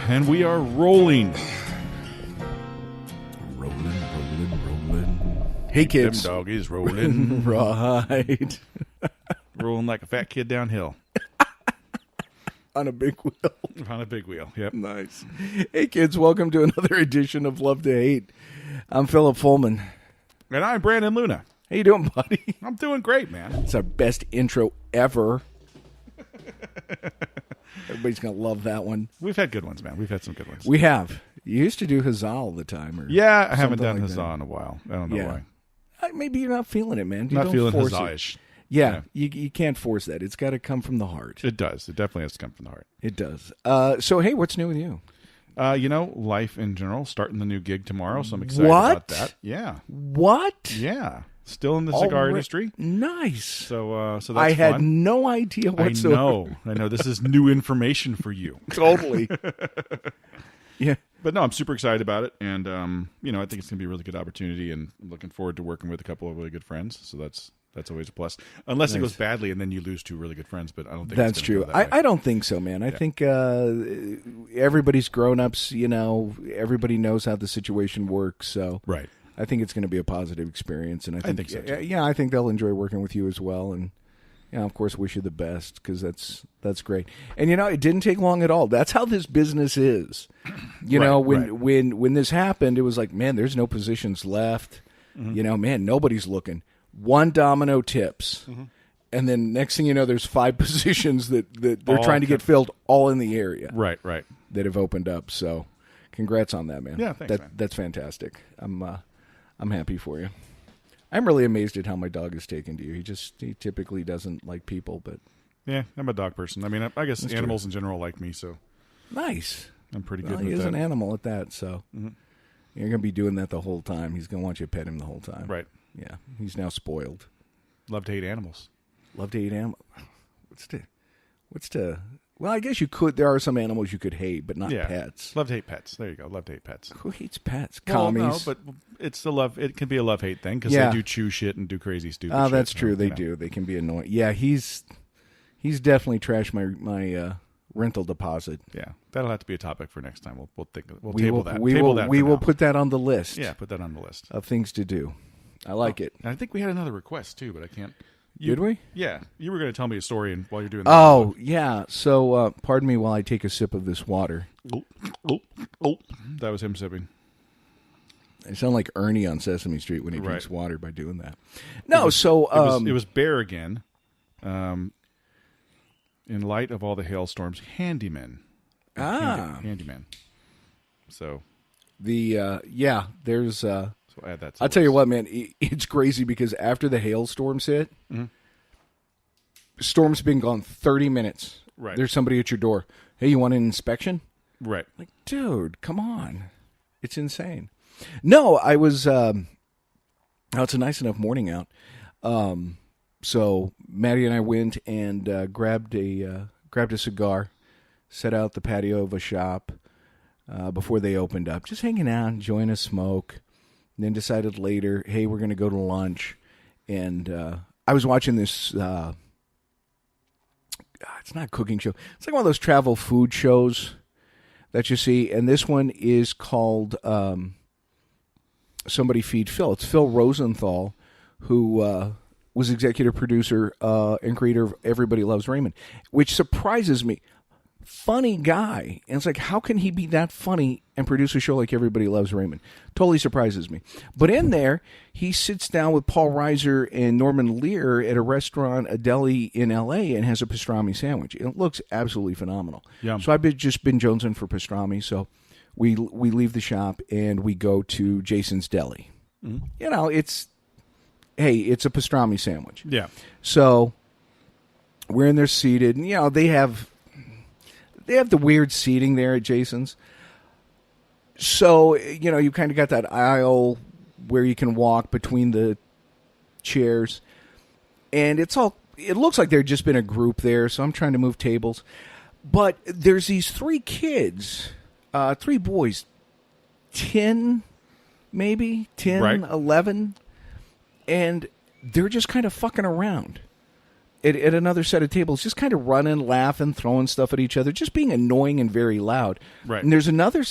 and we are rolling. Hey, kids. Them doggies rolling. Right. Rolling like a fat kid downhill. On a big wheel. On a big wheel, yep. Nice. Hey, kids. Welcome to another edition of Love to Hate. I'm Philip Fullman. And I'm Brandon Luna. How you doing, buddy? I'm doing great, man. It's our best intro ever. Everybody's going to love that one. We've had good ones, man. We've had some good ones. We have. You used to do Huzzah all the time. Or yeah, I haven't done like Huzzah that. in a while. I don't know why. Maybe you're not feeling it, man. You Not don't feeling force it. Huzzah-ish. Yeah, you can't force that. It's got to come from the heart. It does. It definitely has to come from the heart. It does. So, hey, what's new with you? Life in general, starting the new gig tomorrow, so I'm excited What? about that. Yeah. What? Yeah. Still in the cigar industry. Nice. So that's I had fun. no idea whatsoever. I know. This is new information for you. Totally. Yeah. But no, I'm super excited about it, and I think it's going to be a really good opportunity, and I'm looking forward to working with a couple of really good friends. So that's always a plus, unless it goes badly and then you lose two really good friends. But I don't think that's it's gonna true. go that way. I don't think so, man. I think everybody's grown ups. Everybody knows how the situation works. So right. I think it's going to be a positive experience, and I think so too. Yeah, I think they'll enjoy working with you as well, and. Of course, wish you the best because that's great. And it didn't take long at all. That's how this business is. When this happened, it was like, man, there's no positions left. Mm-hmm. Man, nobody's looking. One domino tips, and then next thing you know, there's 5 positions that they're trying to get filled, all in the area. Right. That have opened up. So, congrats on that, man. Yeah, thanks, man. That's fantastic. I'm happy for you. I'm really amazed at how my dog is taken to you. He typically doesn't like people, but yeah, I'm a dog person. I mean, I guess That's animals true. in general like me, so nice. I'm pretty Well, good he with is that. an animal at that, so you're gonna be doing that the whole time. He's gonna want you to pet him the whole time, Right. Yeah, he's now spoiled. Love to hate animals. Love to eat animals. What's the? Well, I guess you could. There are some animals you could hate, but not pets. Love to hate pets. There you go. Love to hate pets. Who hates pets? Well, Commies. no, but it's the love. It can be a love hate thing because Yeah. they do chew shit and do crazy stupid. Oh, shit. that's true. They know. do. They can be annoying. Yeah, he's definitely trashed my rental deposit. Yeah, that'll have to be a topic for next time. We'll table that. We Table will. that We for will now. put that on the list. Yeah, put that on the list. Of things to do. I like it. And I think we had another request too, but I can't. Did we? Yeah, you were going to tell me a story, and while you're doing that. Oh, yeah. So, pardon me while I take a sip of this water. Oh, that was him sipping. I sound like Ernie on Sesame Street when he drinks Right. water by doing that. No, so It was Bear again. In light of all the hailstorms, handyman. Handyman. So there's. So add that. I'll tell you what, man. It's crazy because after the hailstorms hit, storm's been gone 30 minutes. Right. There's somebody at your door. Hey, you want an inspection? Right. Like, dude, come on. It's insane. No, I was. It's a nice enough morning out. So Maddie and I went and grabbed a cigar, set out the patio of a shop before they opened up, just hanging out, enjoying a smoke. And then decided later, hey, we're going to go to lunch. And I was watching this. It's not a cooking show. It's like one of those travel food shows that you see. And this one is called Somebody Feed Phil. It's Phil Rosenthal, who was executive producer and creator of Everybody Loves Raymond, which surprises me. Funny guy. And it's like, how can he be that funny and produce a show like Everybody Loves Raymond? Totally surprises me. But in there, he sits down with Paul Reiser and Norman Lear at a restaurant, a deli in L.A., and has a pastrami sandwich. It looks absolutely phenomenal. Yum. So I've just been jonesing for pastrami. So we leave the shop and we go to Jason's Deli. Mm-hmm. It's a pastrami sandwich. Yeah. So we're in there seated, and they have the weird seating there at Jason's. So, you kind of got that aisle where you can walk between the chairs. And it looks like there'd just been a group there, so I'm trying to move tables. But there's these 3 kids, 3 boys, 10, maybe, 10, right. 11, and they're just kind of fucking around. at another set of tables, just kind of running, laughing, throwing stuff at each other, just being annoying and very loud. Right. And there's another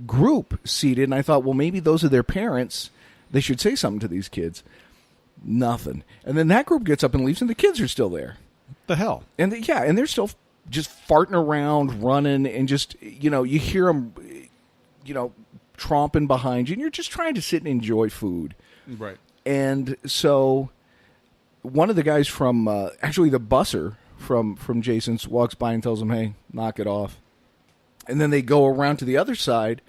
group seated, and I thought, well, maybe those are their parents. They should say something to these kids. Nothing. And then that group gets up and leaves, and the kids are still there. The hell? And and they're still just farting around, running, and just, you hear them, tromping behind you, and you're just trying to sit and enjoy food. Right. And so one of the guys from, actually the busser from Jason's walks by and tells them, hey, knock it off. And then they go around to the other side,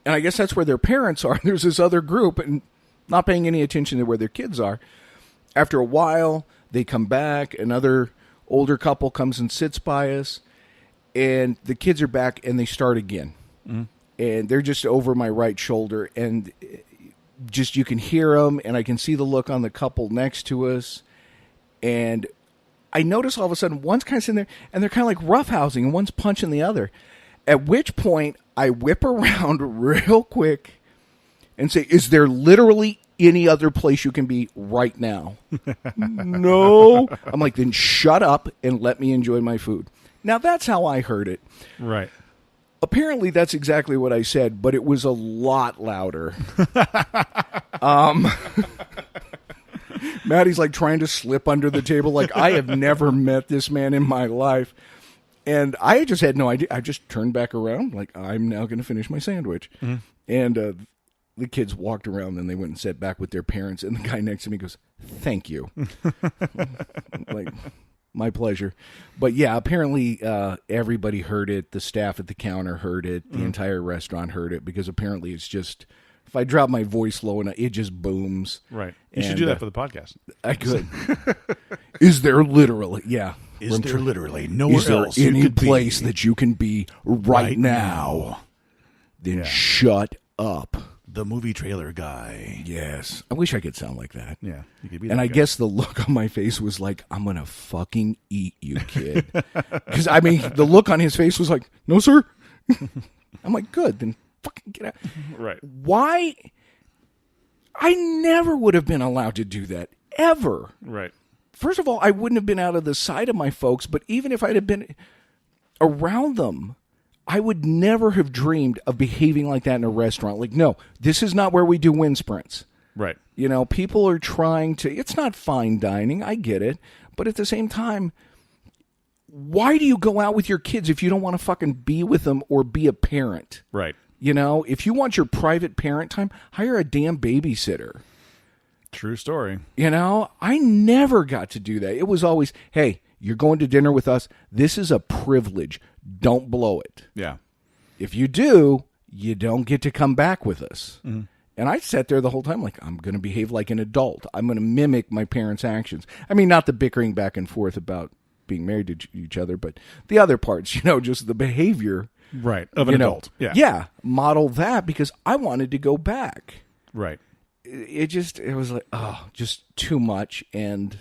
and I guess that's where their parents are. There's this other group, and not paying any attention to where their kids are. After a while, they come back. Another older couple comes and sits by us, and the kids are back, and they start again. Mm-hmm. And they're just over my right shoulder, and just you can hear them, and I can see the look on the couple next to us. And I notice all of a sudden one's kind of sitting there, and they're kind of like roughhousing, and one's punching the other. At which point, I whip around real quick and say, is there literally any other place you can be right now? No. I'm like, then shut up and let me enjoy my food. Now, that's how I heard it. Right. Apparently, that's exactly what I said, but it was a lot louder. Maddie's like trying to slip under the table. Like, I have never met this man in my life. And I just had no idea. I just turned back around, like, I'm now going to finish my sandwich. Mm-hmm. And the kids walked around, and they went and sat back with their parents. And the guy next to me goes, thank you. Like, my pleasure. But yeah, apparently everybody heard it. The staff at the counter heard it. The entire restaurant heard it, because apparently it's just, if I drop my voice low enough, it just booms. Right. You should do that for the podcast. I could. Is there literally, yeah. Is there literally nowhere is there else any place that you can be right now? Then shut up. The movie trailer guy. Yes. I wish I could sound like that. Yeah. You could be and that I guy. guess the look on my face was like, I'm going to fucking eat you, kid. Because, I mean, the look on his face was like, no, sir. I'm like, good. Then fucking get out. Right. Why? I never would have been allowed to do that. Ever. Right. First of all, I wouldn't have been out of the sight of my folks, but even if I'd have been around them, I would never have dreamed of behaving like that in a restaurant. Like, no, this is not where we do wind sprints. Right. People are trying to, it's not fine dining, I get it, but at the same time, why do you go out with your kids if you don't want to fucking be with them or be a parent? Right. If you want your private parent time, hire a damn babysitter. True story. I never got to do that. It was always, hey, you're going to dinner with us. This is a privilege. Don't blow it. Yeah. If you do, you don't get to come back with us. Mm-hmm. And I sat there the whole time like, I'm going to behave like an adult. I'm going to mimic my parents' actions. I mean, not the bickering back and forth about being married to each other, but the other parts, just the behavior. Right. Of an adult. Yeah. Yeah. Model that, because I wanted to go back. Right. It was like, just too much. And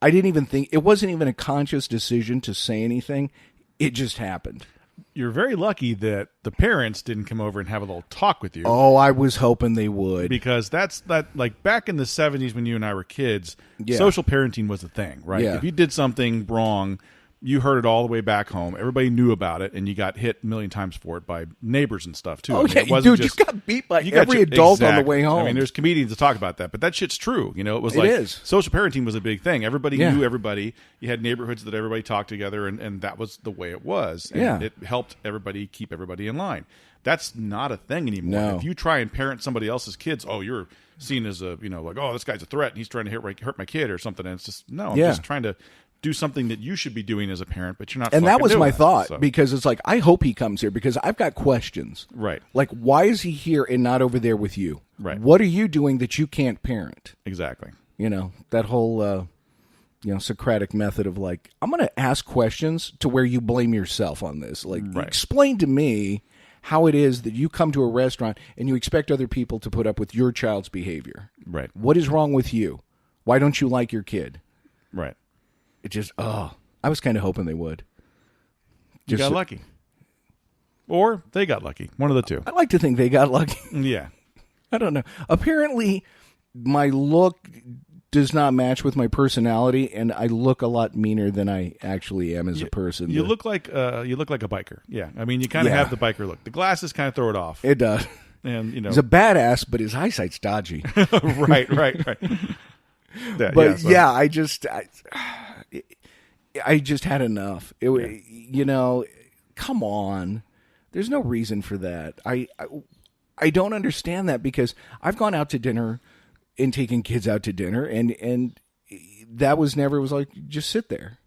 I didn't even think, it wasn't even a conscious decision to say anything. It just happened. You're very lucky that the parents didn't come over and have a little talk with you. Oh, I was hoping they would. Because like back in the 70s when you and I were kids, social parenting was a thing, right? Yeah. If you did something wrong, you heard it all the way back home. Everybody knew about it, and you got hit a million times for it by neighbors and stuff, too. Oh, yeah, dude, you got beat by every adult on the way home. I mean, there's comedians that talk about that, but that shit's true. It was like social parenting was a big thing. Everybody knew everybody. You had neighborhoods that everybody talked together, and that was the way it was. And it helped everybody keep everybody in line. That's not a thing anymore. No. If you try and parent somebody else's kids, you're seen as a, like, this guy's a threat, and he's trying to hurt my kid or something. And it's just, no, I'm just trying to do something that you should be doing as a parent, but you're not. And that was my thought, so. because it's like, I hope he comes here, because I've got questions. Right. Like, why is he here and not over there with you? Right. What are you doing that you can't parent? Exactly. That whole, Socratic method of like, I'm going to ask questions to where you blame yourself on this. Like, explain to me how it is that you come to a restaurant and you expect other people to put up with your child's behavior. Right. What is wrong with you? Why don't you like your kid? Right. It just, I was kind of hoping they would. You got lucky. Or they got lucky. One of the two. I like to think they got lucky. Yeah. I don't know. Apparently, my look does not match with my personality, and I look a lot meaner than I actually am as a person. You look like a biker. Yeah, I mean, you kind of have the biker look. The glasses kind of throw it off. It does. And he's a badass, but his eyesight's dodgy. Right. But I just had enough. Come on. There's no reason for that. I don't understand that, because I've gone out to dinner and taken kids out to dinner, and that was never, it was like, just sit there.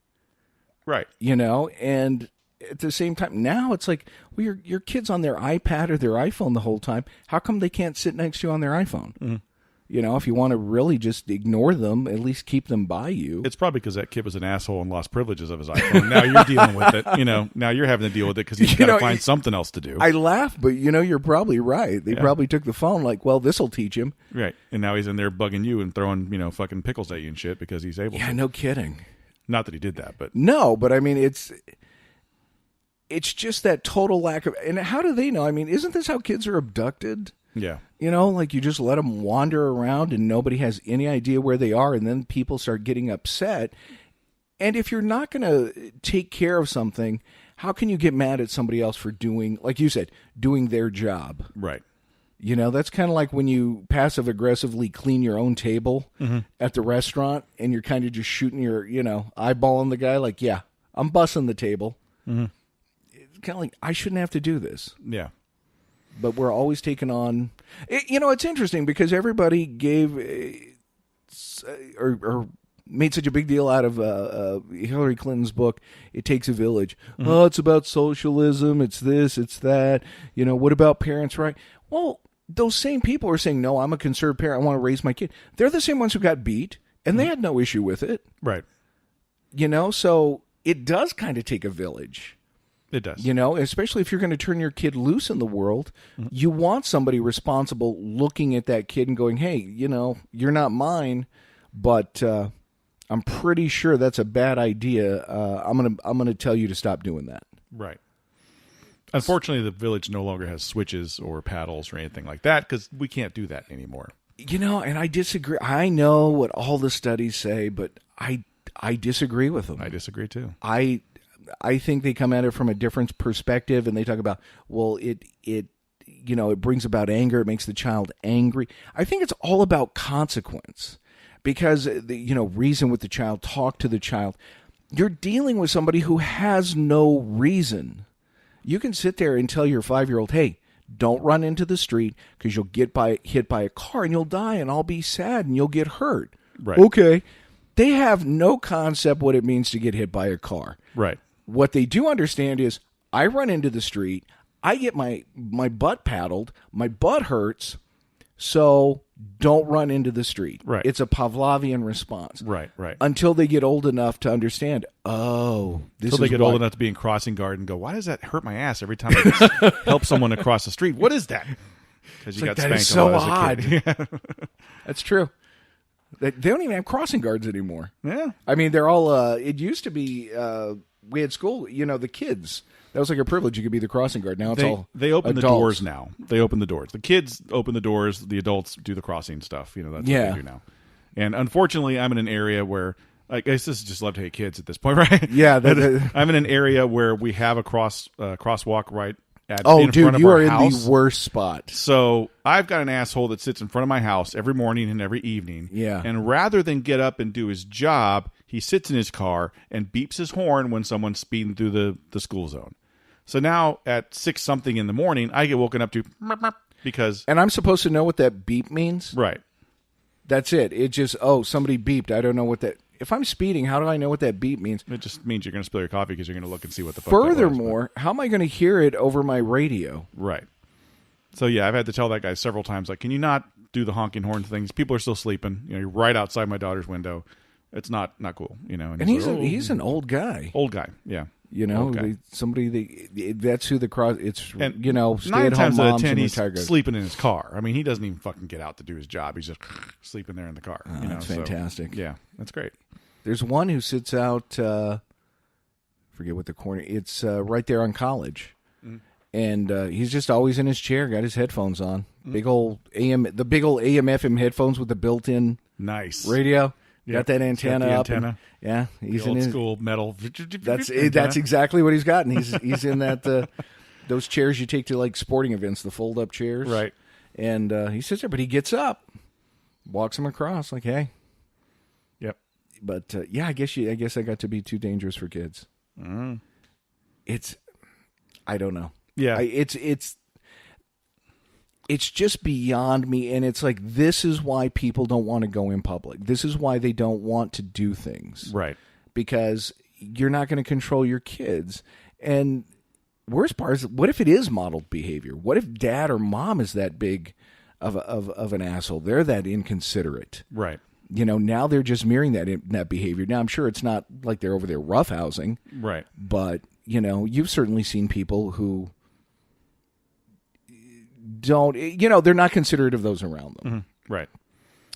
Right. And at the same time, now it's like, well, your kid's on their iPad or their iPhone the whole time. How come they can't sit next to you on their iPhone? Mm-hmm. If you want to really just ignore them, at least keep them by you. It's probably because that kid was an asshole and lost privileges of his iPhone. Now you're dealing with it. Now you're having to deal with it because he's got to find something else to do. I laugh, but you're probably right. They probably took the phone like, well, this will teach him. Right. And now he's in there bugging you and throwing, fucking pickles at you and shit because he's able to. Yeah, no kidding. Not that he did that, but. No, but I mean, it's just that total lack of. And how do they know? I mean, isn't this how kids are abducted? Yeah. Like you just let them wander around and nobody has any idea where they are, and then people start getting upset. And if you're not going to take care of something, how can you get mad at somebody else for doing, like you said, doing their job? Right. That's kind of like when you passive-aggressively clean your own table at the restaurant, and you're kind of just shooting your, eyeballing the guy like, yeah, I'm bussing the table. Mm-hmm. It's kind of like, I shouldn't have to do this. Yeah. But we're always taking on. It's interesting because everybody gave or made such a big deal out of Hillary Clinton's book, It Takes a Village. Mm-hmm. Oh, it's about socialism. It's this, it's that. What about parents' right? Well, those same people are saying, no, I'm a conservative parent. I want to raise my kid. They're the same ones who got beat, and they had no issue with it. Right. So it does kind of take a village. It does. Especially if you're going to turn your kid loose in the world, you want somebody responsible looking at that kid and going, hey, you're not mine, but I'm pretty sure that's a bad idea. I'm going to tell you to stop doing that. Right. Unfortunately, the village no longer has switches or paddles or anything like that because we can't do that anymore. And I disagree. I know what all the studies say, but I disagree with them. I disagree too. I think they come at it from a different perspective, and they talk about, well, it brings about anger. It makes the child angry. I think it's all about consequence, because reason with the child, talk to the child. You're dealing with somebody who has no reason. You can sit there and tell your 5-year-old, hey, don't run into the street because you'll get hit by a car and you'll die, and I'll be sad and you'll get hurt. Right. Okay. They have no concept what it means to get hit by a car. Right. What they do understand is, I run into the street, I get my butt paddled, my butt hurts, so don't run into the street. Right. It's a Pavlovian response. Right. Until they get old enough to understand, until they get old enough to be in crossing guard and go, why does that hurt my ass every time I help someone across the street? What is that? Because you got spanked so a lot odd. as a kid. That's true. They don't even have crossing guards anymore. Yeah. I mean, they're all, it used to be, we had school, the kids. That was like a privilege. You could be the crossing guard. Now it's all they open adults. The doors now. They open the doors. The kids open the doors. The adults do the crossing stuff. That's what they do now. And unfortunately, I'm in an area where, I guess this is just love to hate kids at this point, right? Yeah. I'm in an area where we have a crosswalk right in front of our house. You are in the worst spot. So I've got an asshole that sits in front of my house every morning and every evening. Yeah. And rather than get up and do his job, he sits in his car and beeps his horn when someone's speeding through the school zone. So now at 6-something in the morning, I get woken up to because... And I'm supposed to know what that beep means? Right. That's it. It just, somebody beeped. I don't know what that... If I'm speeding, how do I know what that beep means? It just means you're going to spill your coffee because you're going to look and see what the fuck Furthermore, that was, how am I going to hear it over my radio? Right. So yeah, I've had to tell that guy several times, like, can you not do the honking horn things? People are still sleeping. You're right outside my daughter's window. It's not cool, And he's an old guy. Old guy, yeah. Somebody that's who the cross. It's stay 9 at home times out of moms 10 and he's retired guys. sleeping in his car. I mean, he doesn't even fucking get out to do his job. He's just sleeping there in the car. That's fantastic. So, yeah, that's great. There's one who sits out. Forget what the corner. It's right there on College, and he's just always in his chair, got his headphones on. Big old AM, the big old AM/FM headphones with the built-in Nice. Radio. Got that antenna up. Antenna. And, he's the in old school metal. That's exactly what he's got. And he's in that those chairs you take to like sporting events, the fold up chairs. Right. And he sits there, but he gets up, walks him across, like, hey. Yep. But I guess I got to be too dangerous for kids. Mm. I don't know. Yeah. It's just beyond me, and it's like, this is why people don't want to go in public. This is why they don't want to do things. Right. Because you're not going to control your kids. And worst part is, what if it is modeled behavior? What if dad or mom is that big of an asshole? They're that inconsiderate. Right. Now they're just mirroring that behavior. Now, I'm sure it's not like they're over there roughhousing. Right. But, you've certainly seen people who don't, they're not considerate of those around them. Mm-hmm. Right.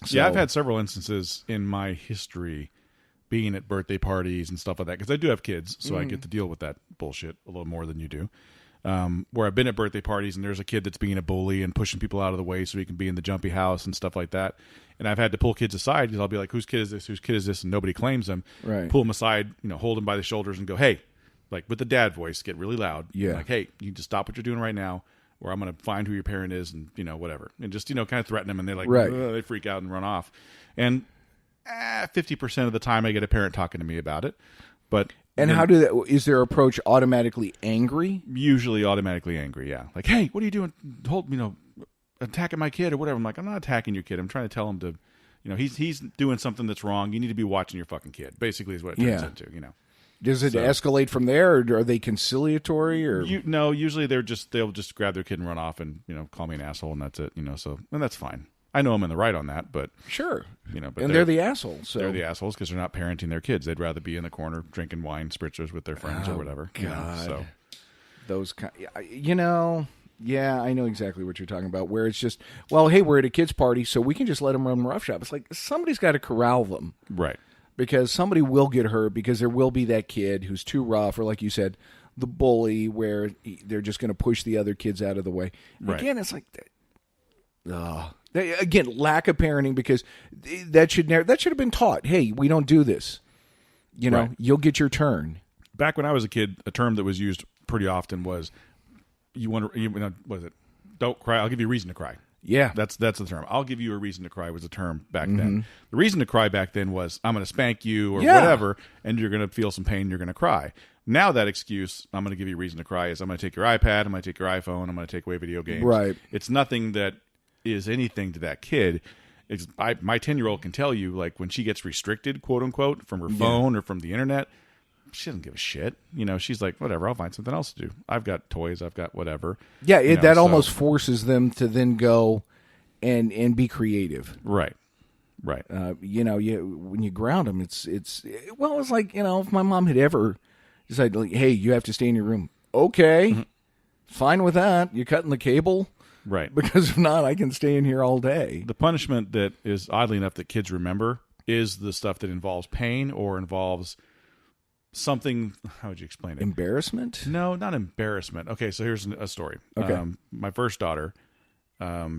So, yeah, I've had several instances in my history being at birthday parties and stuff like that, because I do have kids, so I get to deal with that bullshit a little more than you do. Where I've been at birthday parties and there's a kid that's being a bully and pushing people out of the way so he can be in the jumpy house and stuff like that. And I've had to pull kids aside because I'll be like, whose kid is this? Whose kid is this? And nobody claims them. Right. Pull them aside, hold them by the shoulders and go, hey, like with the dad voice, get really loud. Yeah. Like, hey, you need to stop what you're doing right now, or I'm going to find who your parent is and, whatever. And just, kind of threaten them, and they're like, right. They freak out and run off. And 50% of the time I get a parent talking to me about it. But and is their approach automatically angry? Usually automatically angry, yeah. Like, hey, what are you doing? Attacking my kid or whatever. I'm like, I'm not attacking your kid. I'm trying to tell him to, he's doing something that's wrong. You need to be watching your fucking kid. Basically, is what it turns into. Does it escalate from there, or are they conciliatory? Or no, usually they'll just grab their kid and run off and call me an asshole, and that's it. And that's fine. I know I'm in the right on that, but sure, but and they're the assholes. So. They're the assholes because they're not parenting their kids. They'd rather be in the corner drinking wine spritzers with their friends or whatever. God, so those kind, yeah, I know exactly what you're talking about. Where it's just, well, hey, we're at a kids' party, so we can just let them run roughshod. It's like somebody's got to corral them, right? Because somebody will get hurt, because there will be that kid who's too rough, or like you said, the bully, where they're just going to push the other kids out of the way. Right. Again, it's like, again, lack of parenting, because that should have been taught. Hey, we don't do this. Right. You'll get your turn. Back when I was a kid, a term that was used pretty often was, what is it? Don't cry. I'll give you a reason to cry. Yeah. That's the term. I'll give you a reason to cry was the term back then. The reason to cry back then was, I'm going to spank you or whatever, and you're going to feel some pain, you're going to cry. Now that excuse, I'm going to give you a reason to cry, is I'm going to take your iPad, I'm going to take your iPhone, I'm going to take away video games. Right. It's nothing that is anything to that kid. My 10-year-old can tell you, like, when she gets restricted, quote unquote, from her phone or from the internet, she doesn't give a shit. She's like, whatever, I'll find something else to do. I've got toys, I've got whatever. Yeah, that almost forces them to then go and be creative. Right. When you ground them, it's like, if my mom had ever decided, like, hey, you have to stay in your room. Okay, fine with that. You're cutting the cable. Right. Because if not, I can stay in here all day. The punishment that is oddly enough that kids remember is the stuff that involves pain or involves something. How would you explain it? Embarrassment? No, not embarrassment. Okay, so here's a story. Okay. My first daughter,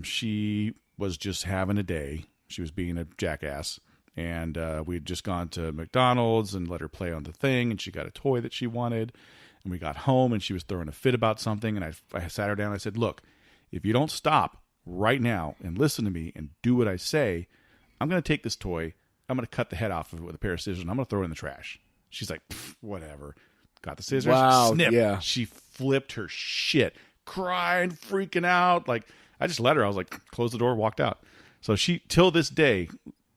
she was just having a day. She was being a jackass. And we had just gone to McDonald's and let her play on the thing. And she got a toy that she wanted. And we got home and she was throwing a fit about something. And I sat her down and I said, look, if you don't stop right now and listen to me and do what I say, I'm going to take this toy. I'm going to cut the head off of it with a pair of scissors and I'm going to throw it in the trash. She's like, whatever. Got the scissors. Wow, snip. Yeah. She flipped her shit, crying, freaking out. Like, I just let her. I was like, close the door, walked out. So she, till this day,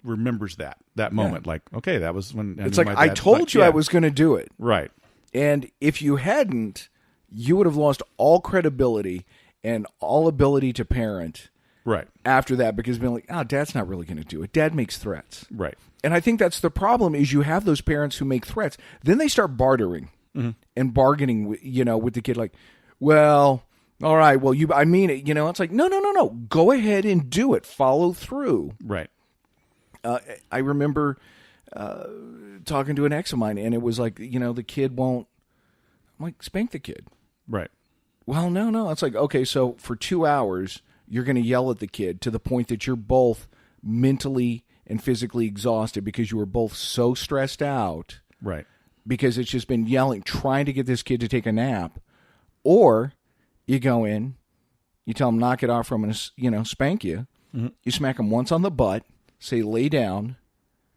remembers that moment. Like, okay, that was when. It's like, I told you I was going to do it. Right. And if you hadn't, you would have lost all credibility and all ability to parent. Right. After that, because being like, Dad's not really going to do it. Dad makes threats. Right. And I think that's the problem, is you have those parents who make threats. Then they start bartering and bargaining, with the kid. Like, well, all right, well, I mean it. It's like, no. Go ahead and do it. Follow through. Right. I remember talking to an ex of mine, and it was like, the kid won't. I'm like, spank the kid. Right. Well, no. It's like, okay, so for 2 hours, you're going to yell at the kid to the point that you're both mentally and physically exhausted because you were both so stressed out. Right. Because it's just been yelling, trying to get this kid to take a nap. Or you go in, you tell him, knock it off, or I'm going to, spank you. Mm-hmm. You smack him once on the butt, say, lay down,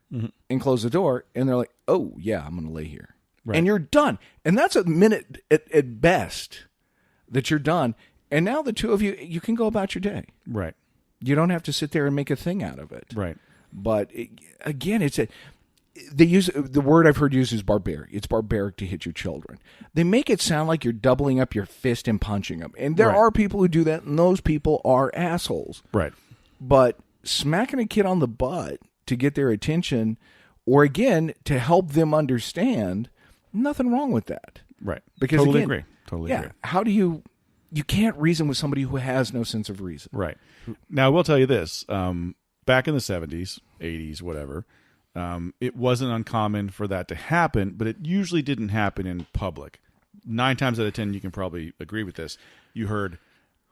and close the door. And they're like, oh, yeah, I'm going to lay here. Right. And you're done. And that's a minute at best that you're done. And now the two of you can go about your day. Right. You don't have to sit there and make a thing out of it. Right. But again, the word I've heard used is barbaric. It's barbaric to hit your children. They make it sound like you're doubling up your fist and punching them. And there are people who do that, and those people are assholes. Right. But smacking a kid on the butt to get their attention, or again, to help them understand, nothing wrong with that. Right. Because totally again, agree. Totally agree. How do you can't reason with somebody who has no sense of reason. Right. Now, I will tell you this. Back in the 70s, 80s, whatever, it wasn't uncommon for that to happen, but it usually didn't happen in public. 9 times out of 10, you can probably agree with this. You heard,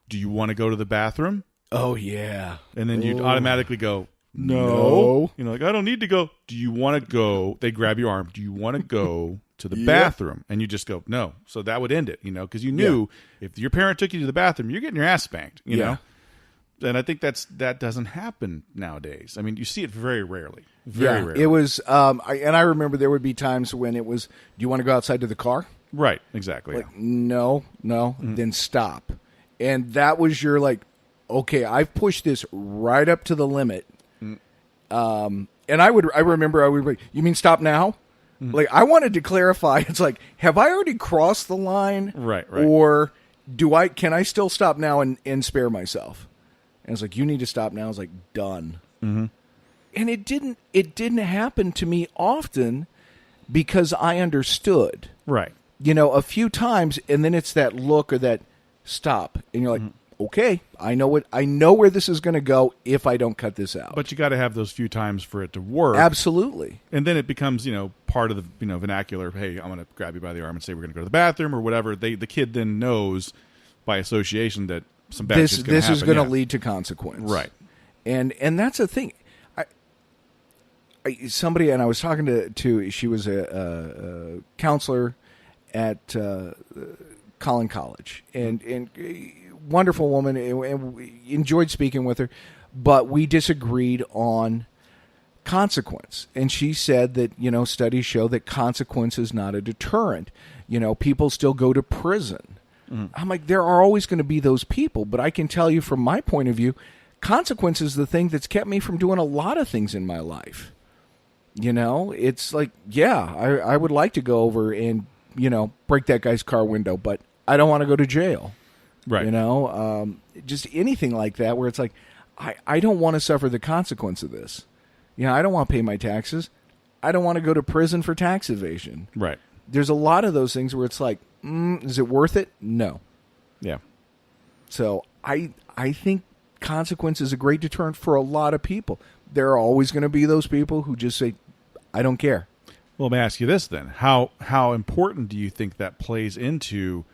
do you want to go to the bathroom? Oh, yeah. And then you'd automatically go, no. Like, I don't need to go. Do you want to go? They grab your arm. Do you want to go to the bathroom? And you just go, no. So that would end it, because you knew if your parent took you to the bathroom, you're getting your ass spanked, you know? And I think that doesn't happen nowadays. I mean, you see it very rarely. Very rarely. It was, I remember there would be times when it was, do you want to go outside to the car? Right, exactly. Like, no, then stop. And that was your, like, okay, I've pushed this right up to the limit. And I remember I would, you mean stop now? Like, I wanted to clarify. It's like, have I already crossed the line? Right. Or can I still stop now and spare myself? And it's like, you need to stop now. I was like, done. Mm-hmm. And it didn't happen to me often because I understood. Right. A few times, and then it's that look or that stop. And you're like, okay, I know where this is going to go if I don't cut this out. But you got to have those few times for it to work. Absolutely. And then it becomes, part of the, vernacular. Hey, I'm going to grab you by the arm and say we're going to go to the bathroom or whatever. The kid then knows by association that some bad shit's going to happen. This is going to lead to consequence. Right. And that's the thing. Somebody, and I was talking to she was a counselor at Collin College, and wonderful woman, and we enjoyed speaking with her, but we disagreed on consequence. And she said that, studies show that consequence is not a deterrent. People still go to prison. I'm like, there are always going to be those people, but I can tell you from my point of view, consequence is the thing that's kept me from doing a lot of things in my life. It's like, I would like to go over and, break that guy's car window, but I don't want to go to jail. Right. Just anything like that where it's like, I don't want to suffer the consequence of this. I don't want to pay my taxes. I don't want to go to prison for tax evasion. Right. There's a lot of those things where it's like, is it worth it? No. Yeah. So I think consequence is a great deterrent for a lot of people. There are always going to be those people who just say, I don't care. Well, let me ask you this then. How important do you think that plays into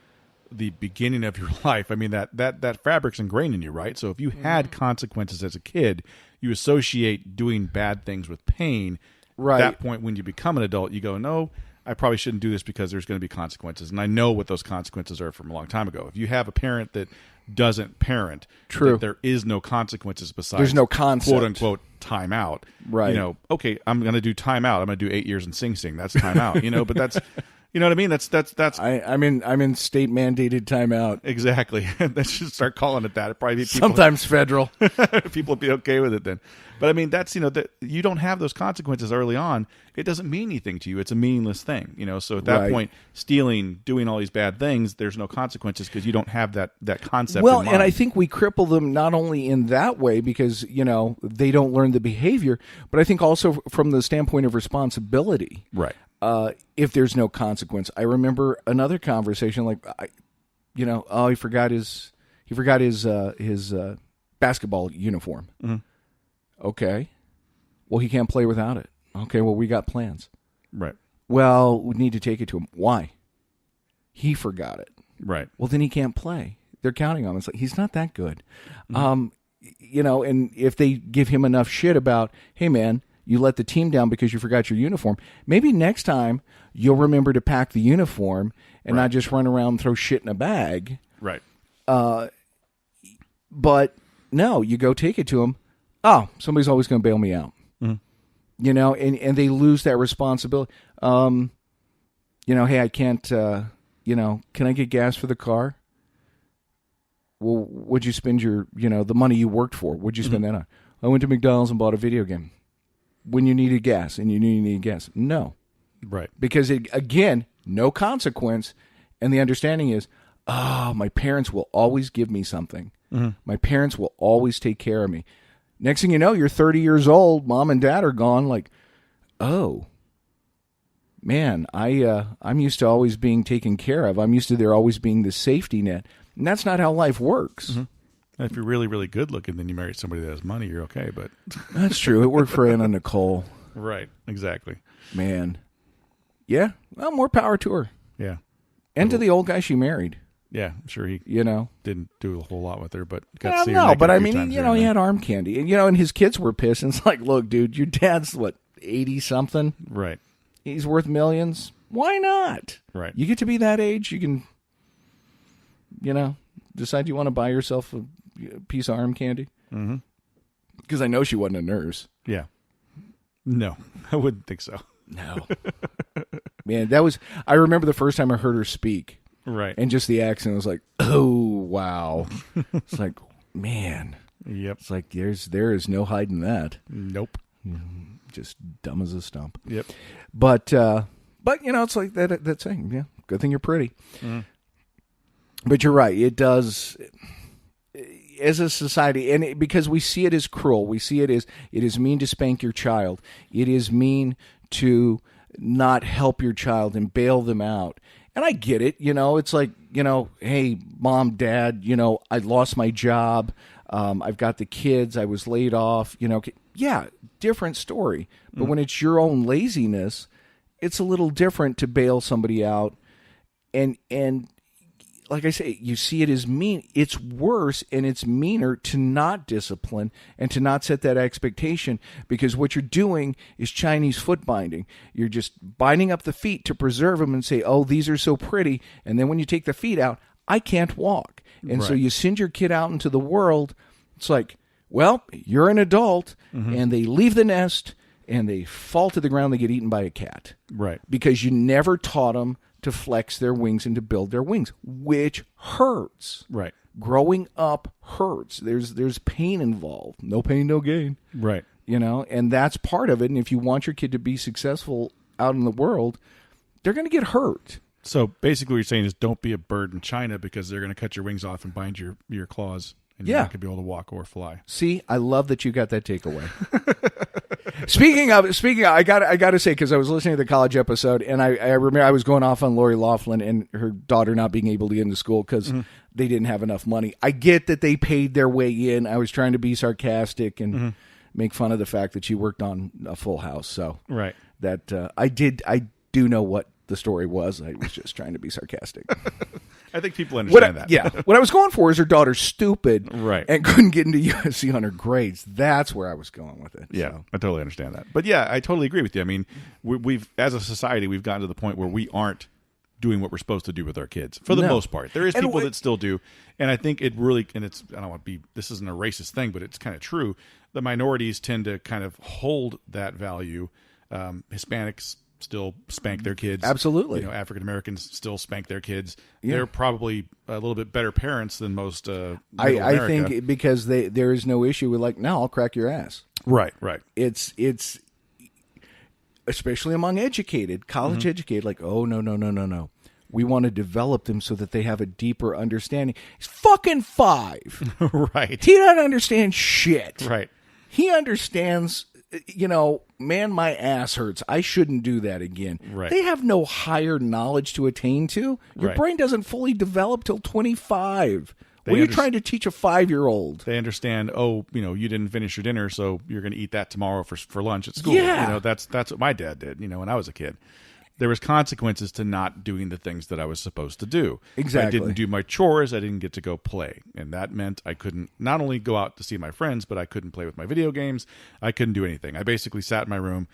the beginning of your life? I mean, that fabric's ingrained in you, right? So if you had consequences as a kid, you associate doing bad things with pain. Right. At that point, when you become an adult, you go, no, I probably shouldn't do this because there's going to be consequences. And I know what those consequences are from a long time ago. If you have a parent that doesn't parent, true, there is no consequences besides there's no concept, quote unquote timeout. Right. Okay, I'm going to do timeout. I'm going to do 8 years in Sing Sing. That's timeout. But that's, you know what I mean? That's. I'm in state mandated timeout. Exactly. They should start calling it that. It probably sometimes federal. People would be okay with it then. But I mean, that's that you don't have those consequences early on. It doesn't mean anything to you. It's a meaningless thing. So at that point, stealing, doing all these bad things, there's no consequences because you don't have that concept. Well, in mind. And I think we cripple them not only in that way because they don't learn the behavior, but I think also from the standpoint of responsibility. Right. If there's no consequence, I remember another conversation like, he forgot his basketball uniform. Mm-hmm. Okay. Well, he can't play without it. Okay, well, we got plans. Right. Well, we need to take it to him. Why? He forgot it. Right. Well, then he can't play. They're counting on him. It's like, he's not that good. Mm-hmm. and if they give him enough shit about, hey, man, you let the team down because you forgot your uniform, maybe next time you'll remember to pack the uniform and not just run around and throw shit in a bag. Right. But no, you go take it to them. Oh, somebody's always going to bail me out. Mm-hmm. And they lose that responsibility. Hey, I can't, can I get gas for the car? Well, what'd you spend your, the money you worked for? What'd you spend that on? I went to McDonald's and bought a video game. When you needed gas and you knew you needed gas. No. Right. Because, again, no consequence. And the understanding is, my parents will always give me something. Mm-hmm. My parents will always take care of me. Next thing you know, you're 30 years old. Mom and dad are gone. Like, oh, man, I'm used to always being taken care of. I'm used to there always being the safety net. And that's not how life works. Mm-hmm. If you're really, really good looking, then you marry somebody that has money, you're okay. But that's true. It worked for Anna Nicole. Right. Exactly. Man. Yeah. Well, more power to her. Yeah. And to the old guy she married. Yeah. I'm sure he didn't do a whole lot with her, but got to see her. No, but I mean, he had arm candy. And his kids were pissed. And it's like, look, dude, your dad's 80-something? Right. He's worth millions. Why not? Right. You get to be that age, you can, decide you want to buy yourself a piece of arm candy. Mm-hmm. Because I know she wasn't a nurse. Yeah. No, I wouldn't think so. No. Man, I remember the first time I heard her speak. Right. And just the accent was like, oh, wow. It's like, man. Yep. It's like, there is no hiding that. Nope. Just dumb as a stump. Yep. But it's like that saying, yeah, good thing you're pretty. Mm. But you're right. It does, as a society, and because we see it as cruel. We see it is mean to spank your child. It is mean to not help your child and bail them out. And I get it. It's like, hey, mom, dad, I lost my job. I've got the kids. I was laid off. Yeah, different story. But when it's your own laziness, it's a little different to bail somebody out. And like I say, you see it as mean. It's worse and it's meaner to not discipline and to not set that expectation, because what you're doing is Chinese foot binding. You're just binding up the feet to preserve them and say, oh, these are so pretty. And then when you take the feet out, I can't walk. And so you send your kid out into the world. It's like, well, you're an adult, and they leave the nest and they fall to the ground. They get eaten by a cat. Right. Because you never taught them to flex their wings and to build their wings, which hurts. Right. Growing up hurts. There's pain involved. No pain, no gain. Right. And that's part of it. And if you want your kid to be successful out in the world, they're going to get hurt. So basically what you're saying is don't be a bird in China, because they're going to cut your wings off and bind your claws. And you're not going to be able to walk or fly. See, I love that you got that takeaway. Speaking of, I got to say, because I was listening to the college episode, and I remember I was going off on Lori Loughlin and her daughter not being able to get into school because they didn't have enough money. I get that they paid their way in. I was trying to be sarcastic and make fun of the fact that she worked on a Full House. So right, that I do know what the story was. I was just trying to be sarcastic. I think people understand that. Yeah. What I was going for is her daughter's stupid, right, and couldn't get into USC on her grades. That's where I was going with it. Yeah, so. I totally understand that. But yeah, I totally agree with you. I mean, we've as a society, we've gotten to the point where we aren't doing what we're supposed to do with our kids for the most part. There is people that still do, and I think it really, and it's, I don't want to be, this isn't a racist thing, but it's kind of true. The minorities tend to kind of hold that value. Hispanics still spank their kids. Absolutely. African Americans still spank their kids. Yeah. They're probably a little bit better parents than most. I think because there is no issue with no, I'll crack your ass. Right, right. It's especially among educated, college educated, oh, no. We want to develop them so that they have a deeper understanding. He's fucking 5. Right. He doesn't understand shit. Right. He understands, man, my ass hurts. I shouldn't do that again. Right. They have no higher knowledge to attain to. Your brain doesn't fully develop till 25. What are you trying to teach a 5-year-old? They understand, you didn't finish your dinner, so you're going to eat that tomorrow for lunch at school. Yeah. That's what my dad did, when I was a kid. there was consequences to not doing the things that I was supposed to do. Exactly. I didn't do my chores. I didn't get to go play. And that meant I couldn't not only go out to see my friends, but I couldn't play with my video games. I couldn't do anything. I basically sat in my room.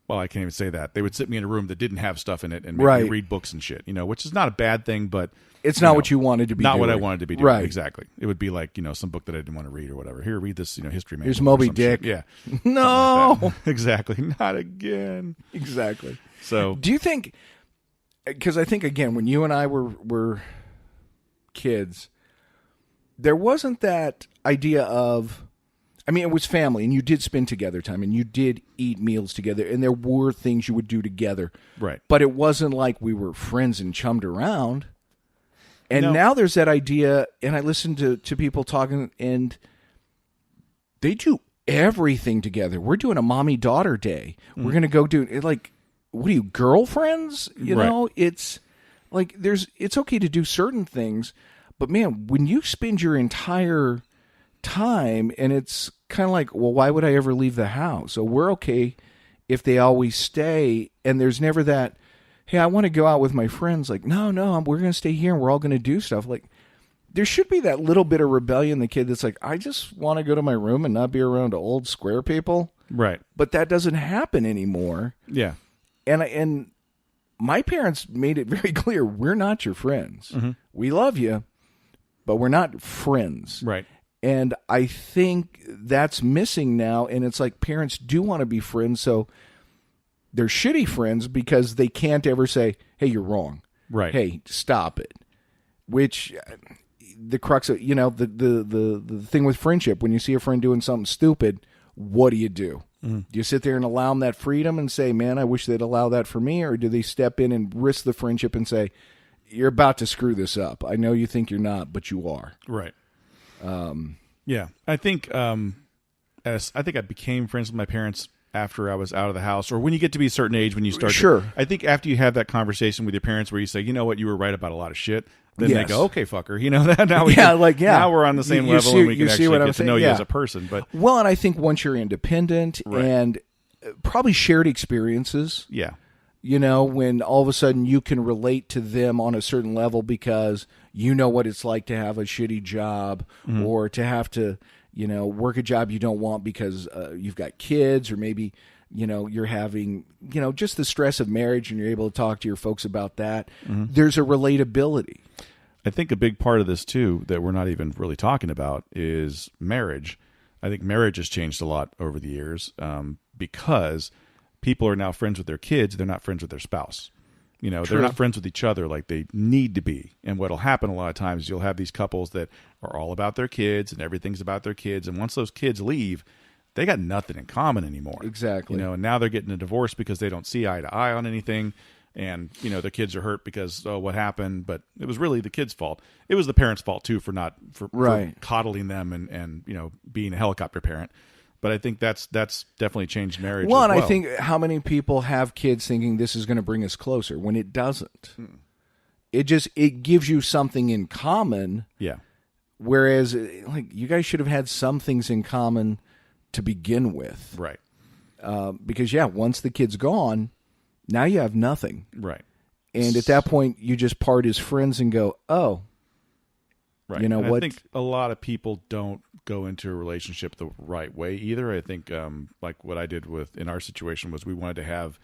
Well, I can't even say that. They would sit me in a room that didn't have stuff in it and make me read books and shit, which is not a bad thing, but it's not what you wanted to be not doing. What I wanted to be doing. Right. Exactly. It would be like, some book that I didn't want to read or whatever. Here, read this, history manual. Here's Moby Dick. Shit. Yeah. No. Like exactly. Not again. Exactly. So, do you think, because I think, again, when you and I were kids, there wasn't that idea of, it was family, and you did spend together time, and you did eat meals together, and there were things you would do together. Right. But it wasn't like we were friends and chummed around. And now there's that idea, and I listen to people talking, and they do everything together. We're doing a mommy-daughter day. We're going to go do, like, what are you, girlfriends? You know, it's like it's okay to do certain things, but man, when you spend your entire time, and it's kind of like, well, why would I ever leave the house? So we're okay if they always stay, and there's never that, hey, I want to go out with my friends. Like, no, we're going to stay here, and we're all going to do stuff. Like, there should be that little bit of rebellion in the kid that's like, I just want to go to my room and not be around old square people. Right. But that doesn't happen anymore. Yeah. And my parents made it very clear, we're not your friends. Mm-hmm. We love you, but we're not friends. Right. And I think that's missing now, and it's like parents do want to be friends, so they're shitty friends because they can't ever say, hey, you're wrong. Right. Hey, stop it. Which, the crux of, the thing with friendship, when you see a friend doing something stupid, what do you do? Mm-hmm. Do you sit there and allow them that freedom and say, man, I wish they'd allow that for me? Or do they step in and risk the friendship and say, you're about to screw this up. I know you think you're not, but you are. Right. Yeah. I think I became friends with my parents after I was out of the house, or when you get to be a certain age, when you start. Sure. I think after you have that conversation with your parents where you say, you know what, you were right about a lot of shit. Then they go, okay, fucker. That now we're on the same level, and we can actually get to know you as a person. But and I think once you're independent and probably shared experiences. Yeah. When all of a sudden you can relate to them on a certain level because you know what it's like to have a shitty job or to have to, work a job you don't want because you've got kids, or maybe, you're having, just the stress of marriage, and you're able to talk to your folks about that. Mm-hmm. There's a relatability. I think a big part of this, too, that we're not even really talking about is marriage. I think marriage has changed a lot over the years because people are now friends with their kids. They're not friends with their spouse. They're not friends with each other like they need to be. And what'll happen a lot of times, you'll have these couples that are all about their kids and everything's about their kids. And once those kids leave, they got nothing in common anymore. Exactly. And now they're getting a divorce because they don't see eye to eye on anything. And, the kids are hurt because, what happened? But it was really the kid's fault. It was the parents' fault, too, for coddling them and being a helicopter parent. But I think that's definitely changed marriage. Well, and I think how many people have kids thinking this is going to bring us closer when it doesn't. It gives you something in common. Yeah. Whereas, you guys should have had some things in common to begin with. Right. Because, once the kid's gone, now you have nothing. Right. And at that point, you just part as friends and go, oh. Right. What? I think a lot of people don't go into a relationship the right way either. I think like what I did in our situation was she wanted to have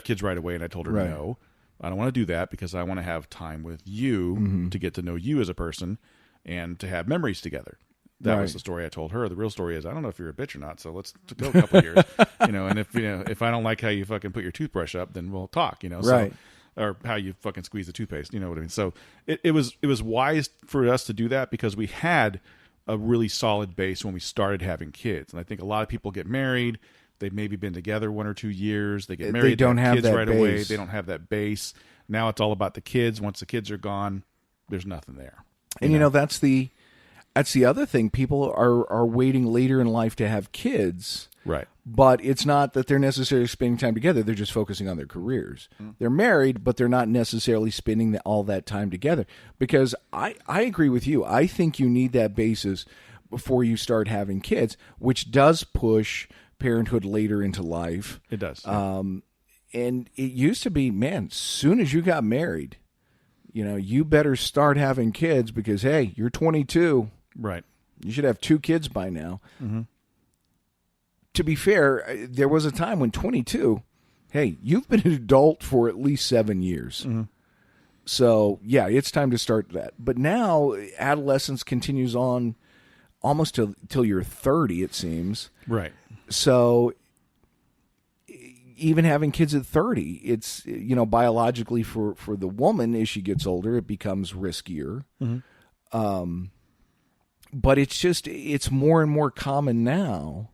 kids right away, and I told her no, I don't want to do that because I want to have time with you to get to know you as a person and to have memories together. That was the story I told her. The real story is I don't know if you're a bitch or not, so let's go a couple of years. And if I don't like how you fucking put your toothbrush up, then we'll talk. Right. Or how you fucking squeeze the toothpaste. You know what I mean? So it was wise for us to do that because we had a really solid base when we started having kids. And I think a lot of people get married. They've maybe been together 1 or 2 years. They get married. They don't have kids that right base. away. They don't have that base. Now it's all about the kids. Once the kids are gone, there's nothing there. And that's the other thing. People are waiting later in life to have kids. Right. But it's not that they're necessarily spending time together. They're just focusing on their careers. They're married, but they're not necessarily spending all that time together. Because I agree with you. I think you need that basis before you start having kids, which does push parenthood later into life. It does. And it used to be, man, soon as you got married, you better start having kids because, hey, you're 22. Right. You should have 2 kids by now. Mm-hmm. To be fair, there was a time when 22, hey, you've been an adult for at least 7 years. Mm-hmm. So, yeah, it's time to start that. But now adolescence continues on almost till you're 30, it seems. Right. So even having kids at 30, it's, biologically for the woman, as she gets older, it becomes riskier. Mm-hmm. But it's more and more common now.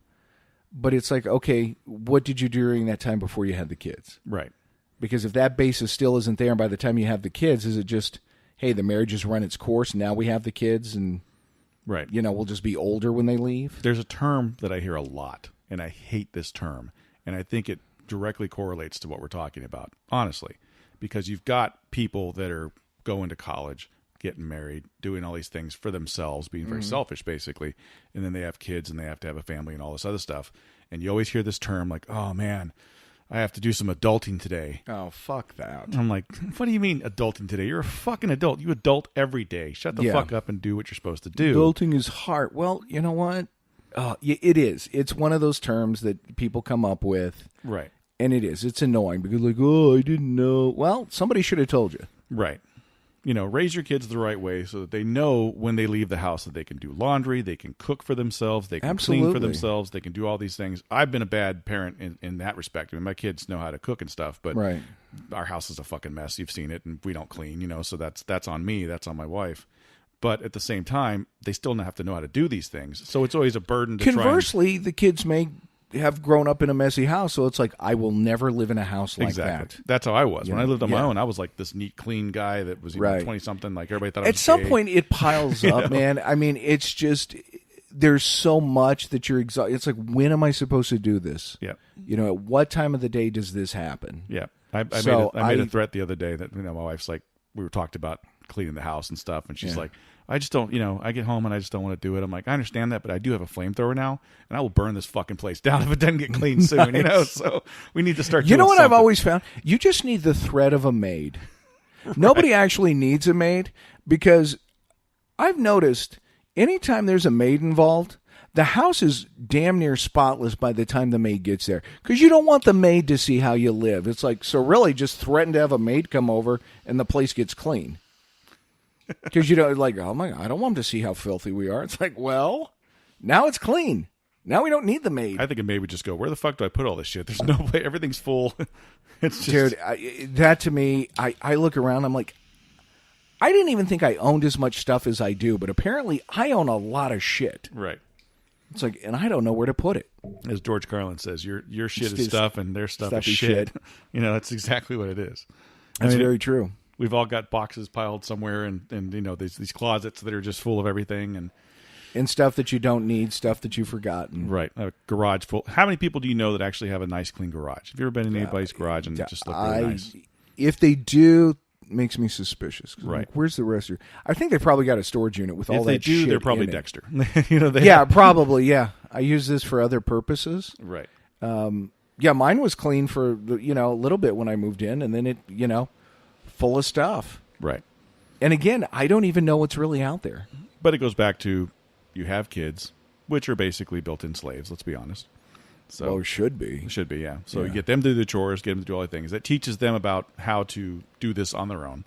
But it's like, okay, what did you do during that time before you had the kids? Right. Because if that basis still isn't there, and by the time you have the kids, is it just, hey, the marriage has run its course, now we have the kids, and right, we'll just be older when they leave? There's a term that I hear a lot, and I hate this term, and I think it directly correlates to what we're talking about, honestly, because you've got people that are going to college, getting married, doing all these things for themselves, being very selfish, basically, and then they have kids, and they have to have a family and all this other stuff, and you always hear this term like, oh, man, I have to do some adulting today. Oh, fuck that. I'm like, what do you mean adulting today? You're a fucking adult. You adult every day. Shut the fuck up and do what you're supposed to do. Adulting is hard. Well, you know what? It is. It's one of those terms that people come up with. Right. And it is. It's annoying because like, oh, I didn't know. Well, somebody should have told you. Right. Raise your kids the right way so that they know when they leave the house that they can do laundry, they can cook for themselves, they can clean for themselves, they can do all these things. I've been a bad parent in that respect. I mean, my kids know how to cook and stuff, but our house is a fucking mess. You've seen it, and we don't clean, so that's on me. That's on my wife. But at the same time, they still have to know how to do these things. So it's always a burden to Conversely, the kids may have grown up in a messy house, so it's like, I will never live in a house like that. That's how I was. When I lived on my own, I was like this neat, clean guy that was 20-something. Like, everybody thought I was At some gay. point, it piles up, man. I mean, it's just, there's so much that you're exhausted. It's like, when am I supposed to do this? Yeah. At what time of the day does this happen? Yeah. I made a threat the other day that, my wife's like, we were talked about cleaning the house and stuff, and she's like, I just don't, I get home and I just don't want to do it. I'm like, I understand that, but I do have a flamethrower now, and I will burn this fucking place down if it doesn't get clean soon, So we need to start doing what something. I've always found? You just need the threat of a maid. Right. Nobody actually needs a maid, because I've noticed anytime there's a maid involved, the house is damn near spotless by the time the maid gets there, because you don't want the maid to see how you live. It's like, so really just threaten to have a maid come over and the place gets clean. Because like, oh my God, I don't want them to see how filthy we are. It's like, well, now it's clean. Now we don't need the maid. I think a maid would just go, where the fuck do I put all this shit? There's no way. Everything's full. It's just... Dude, that to me, I look around, I'm like, I didn't even think I owned as much stuff as I do, but apparently I own a lot of shit. Right. It's like, and I don't know where to put it. As George Carlin says, your shit is stuff and their stuff is shit. That's exactly what it is. That's very true. We've all got boxes piled somewhere, and these closets that are just full of everything, and stuff that you don't need, stuff that you've forgotten. Right, a garage full. How many people do you know that actually have a nice, clean garage? Have you ever been in anybody's garage and it just look really nice? If they do, it makes me suspicious. Right, like, where's the rest of your? I think they probably got a storage unit with all that shit. If they do, they're probably Dexter. Probably. Yeah, I use this for other purposes. Right. Mine was clean for a little bit when I moved in, and then it full of stuff. Right. And again, I don't even know what's really out there. But it goes back to, you have kids, which are basically built-in slaves, let's be honest. So it should be. Should be, yeah. So you get them to do the chores, get them to do all the things. That teaches them about how to do this on their own.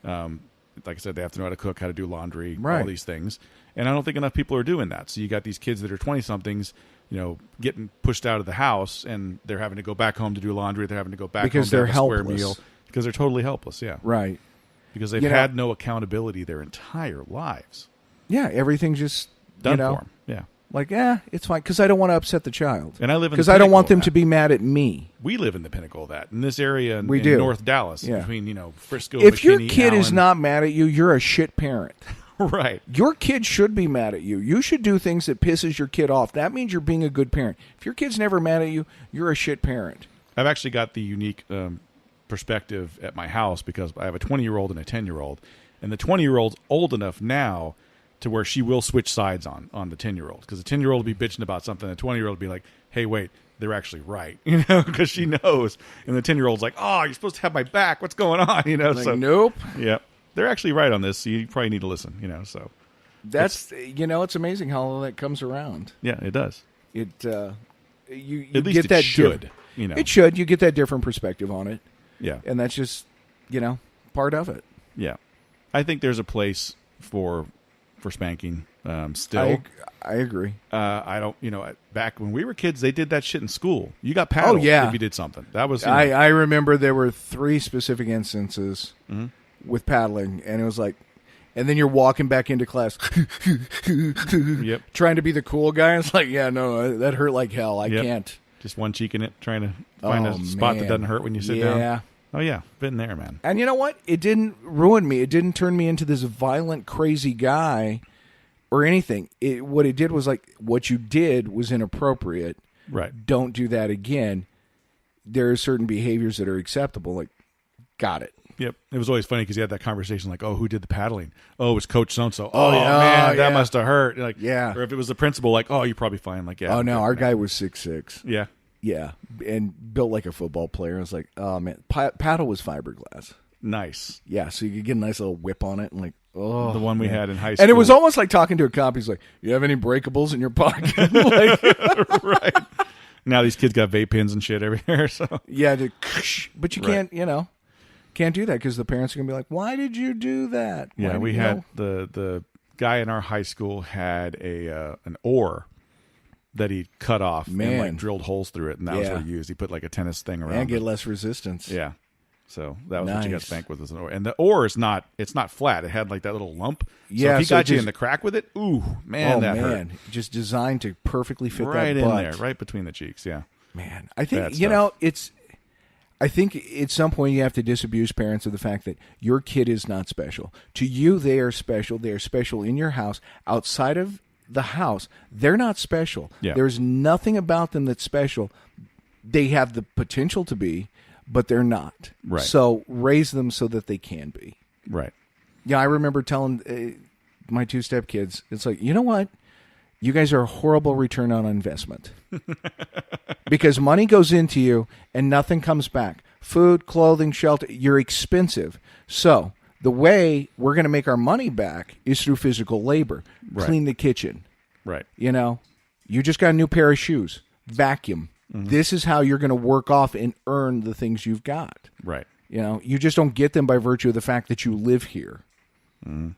Like I said, they have to know how to cook, how to do laundry, all these things. And I don't think enough people are doing that. So you got these kids that are 20-somethings, getting pushed out of the house, and they're having to go back home to do laundry. They're having to go back home to have a square meal. Because they're totally helpless, yeah. Right. Because they've had no accountability their entire lives. Yeah, everything's just, done for them. Yeah. Like, it's fine, because I don't want to upset the child. And I live in because I don't want them to be mad at me. We live in the pinnacle of that. In this area in North Dallas, between, Frisco, if McKinney, your kid Allen. Is not mad at you, you're a shit parent. Right. Your kid should be mad at you. You should do things that pisses your kid off. That means you're being a good parent. If your kid's never mad at you, you're a shit parent. I've actually got the unique perspective at my house, because I have a 20-year-old and a 10-year-old, and the 20-year-old's old enough now to where she will switch sides on the 10-year-old, because the 10-year-old will be bitching about something, and the 20-year-old will be like, hey, wait, they're actually right, because she knows. And the 10-year-old's like, oh, you're supposed to have my back. What's going on? Like, so nope. Yeah, they're actually right on this. So you probably need to listen, so. That's, it's amazing how all that comes around. Yeah, it does. You At least get that should, It should. You get that different perspective on it. Yeah. And that's just, part of it. Yeah. I think there's a place for spanking still. I agree. I don't, back when we were kids, they did that shit in school. You got paddled if you did something. That was. I remember there were 3 specific instances with paddling, and it was like, and then you're walking back into class, yep, trying to be the cool guy. And it's like, yeah, no, that hurt like hell. I can't. Just one cheek in it, trying to find a spot that doesn't hurt when you sit down. Yeah. Oh, yeah. Been there, man. And you know what? It didn't ruin me. It didn't turn me into this violent, crazy guy or anything. What it did was, like, what you did was inappropriate. Right. Don't do that again. There are certain behaviors that are acceptable. Like, got it. Yep. It was always funny because you had that conversation like, oh, who did the paddling? Oh, it was Coach so-and-so. Oh, man, that must have hurt. Like, yeah. Or if it was the principal, like, oh, you're probably fine. Like, yeah. Oh, no, our guy was 6'6". Yeah. Yeah, and built like a football player. I was like, oh, man. Paddle was fiberglass. Nice. Yeah, so you could get a nice little whip on it. And like, oh. The one we had in high school. And it was almost like talking to a cop. He's like, you have any breakables in your pocket? Like, right. Now these kids got vape pens and shit everywhere. So yeah, but you can't, can't do that because the parents are going to be like, why did you do that? Yeah, we had the guy in our high school had an oar that he cut off and like drilled holes through it, and that was what he used. He put like a tennis thing around and get it. less resistance. Yeah, so that was what you got spanked with, was an oar. And the oar is not flat. It had like that little lump. Yeah, so if he got you in the crack with it, ooh, man, that hurt. Just designed to perfectly fit right that butt. in there, right between the cheeks. Yeah, man. I think I think at some point you have to disabuse parents of the fact that your kid is not special. To you, they are special. They are special in your house. Outside of the house, they're not special. Yeah. There's nothing about them that's special. They have the potential to be, but they're not. Right. So raise them so that they can be. Right. Yeah, I remember telling my 2 stepkids, it's like, you know what? You guys are a horrible return on investment. Because money goes into you and nothing comes back. Food, clothing, shelter, you're expensive. So the way we're going to make our money back is through physical labor. Right. Clean the kitchen. Right. You just got a new pair of shoes. Vacuum. Mm-hmm. This is how you're going to work off and earn the things you've got. Right. You just don't get them by virtue of the fact that you live here. Mm.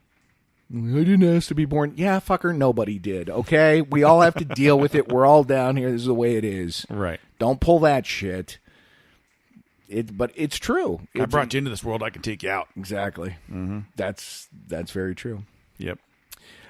I didn't ask to be born. Yeah, fucker, nobody did, okay? We all have to deal with it. We're all down here. This is the way it is. Right. Don't pull that shit. But it's true. I brought you into this world. I can take you out. Exactly. Mm-hmm. That's very true. Yep.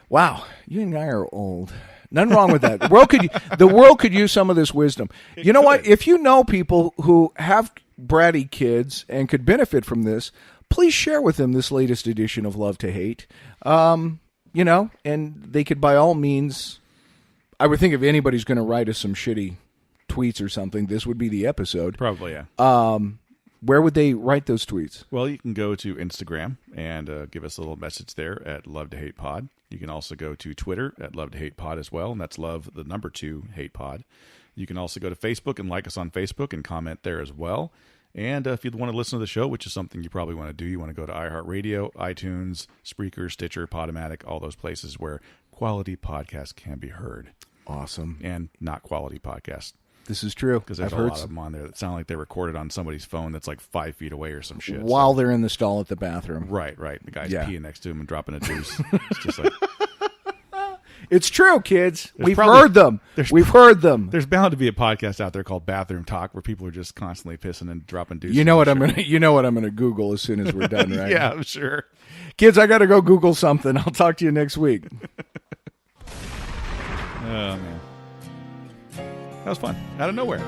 Wow, you and I are old. Nothing wrong with that. The world could use some of this wisdom. You know what? If you know people who have bratty kids and could benefit from this, please share with them this latest edition of Love to Hate. And they could, by all means, I would think if anybody's going to write us some shitty tweets or something, this would be the episode. Probably, yeah. Where would they write those tweets? Well, you can go to Instagram and give us a little message there at Love to Hate Pod. You can also go to Twitter at Love to Hate Pod as well, and that's Love, the number 2, Hate Pod. You can also go to Facebook and like us on Facebook and comment there as well. And if you want to listen to the show, which is something you probably want to do, you want to go to iHeartRadio, iTunes, Spreaker, Stitcher, Podomatic, all those places where quality podcasts can be heard. Awesome. And not quality podcasts. This is true. Because there's a lot of them on there that sound like they recorded on somebody's phone that's like 5 feet away or some shit. While they're in the stall at the bathroom. Right. The guy's peeing next to him and dropping a deuce. It's just like... It's true, kids. We've heard them. There's bound to be a podcast out there called Bathroom Talk where people are just constantly pissing and dropping deuces. You know what I'm gonna Google as soon as we're done, right? Yeah, I'm sure. Kids, I gotta go Google something. I'll talk to you next week. Oh man. That was fun. Out of nowhere.